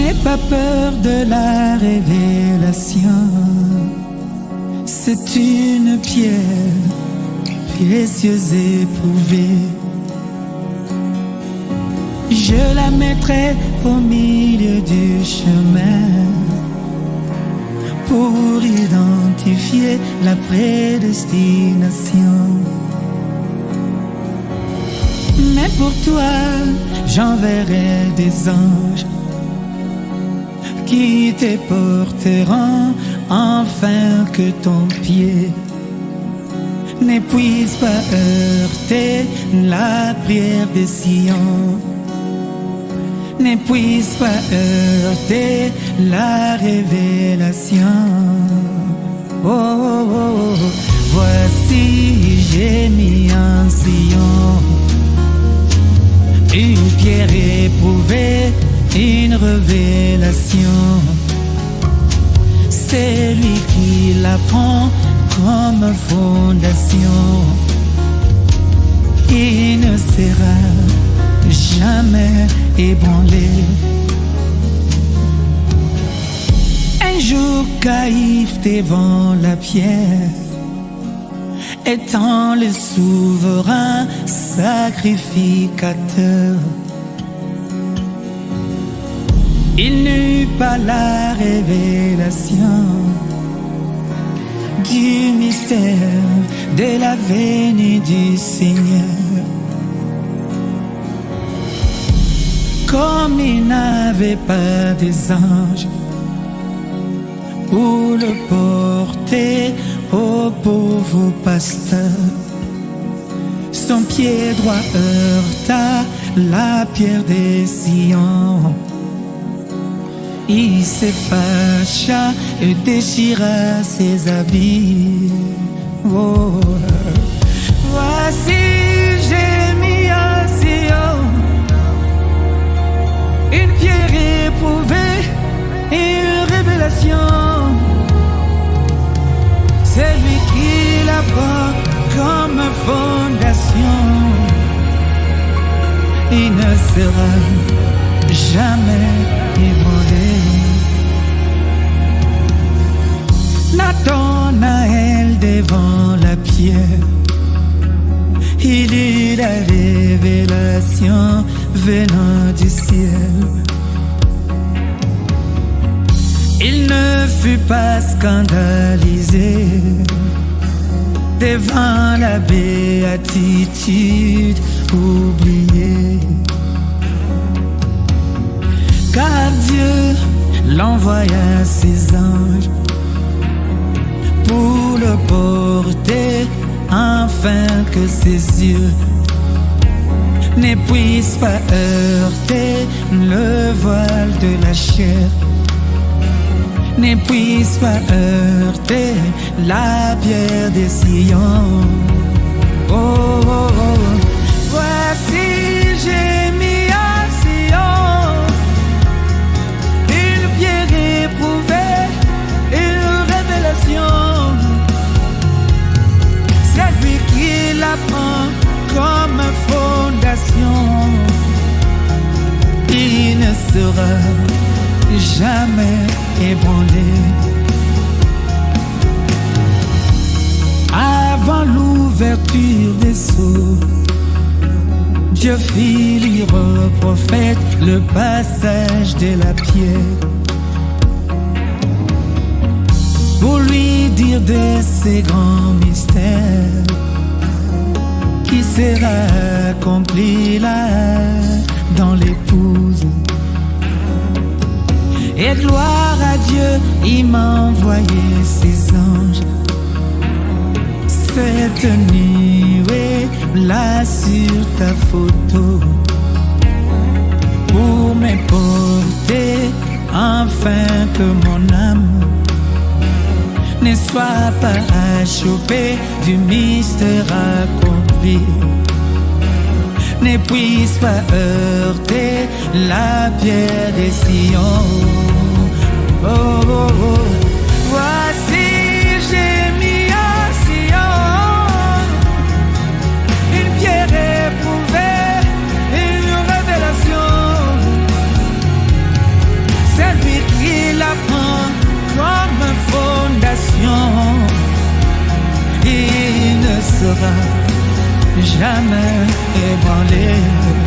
N'aie pas peur de la révélation. C'est une pierre précieuse éprouvée. Je la mettrai au milieu du chemin pour identifier la prédestination. Mais pour toi, j'enverrai des anges qui te porteront afin que ton pied ne puisse pas heurter la prière de Sion, ne puisse pas heurter la révélation. Oh, oh, oh, oh. Voici j'ai mis en Sion une pierre éprouvée, une révélation. C'est lui qui la prend comme fondation. Il ne sera jamais ébranlé. Un jour Caïphe devant la pierre, étant le souverain sacrificateur, il n'eut pas la révélation du mystère de la venue du Seigneur. Comme il n'avait pas des anges pour le porter au pauvre pasteur, son pied droit heurta la pierre des Sion. Il se fâcha et déchira ses habits. Oh. Voici j'ai mis à Sion une pierre éprouvée, une révélation. C'est lui qui la prend comme fondation. Il ne sera jamais ébranlé. Nathanaël devant la pierre, il eut la révélation venant du ciel. Il ne fut pas scandalisé devant la béatitude oubliée, car Dieu l'envoya ses anges pour le porter afin que ses yeux ne puissent pas heurter le voile de la chair, ne puissent pas heurter la pierre des Sion. Oh, oh, oh. Voici j'ai mis à Sion une pierre éprouvée, une révélation. C'est lui qui la prend comme fondation. Il ne sera jamais ébranlé. Avant l'ouverture des sceaux, Dieu fit lire au prophète le passage de la pierre pour lui dire de ces grands mystères qui sera accompli là dans l'épouse. Et gloire à Dieu, il m'a envoyé ses anges cette nuée là sur ta photo pour me porter afin que mon âme ne soit pas achoppée du mystère accompli, ne puisse pas heurter la pierre des Sion. Oh, oh, oh. Voici j'ai mis à Sion une pierre éprouvée, une révélation. C'est jamais ébranlé.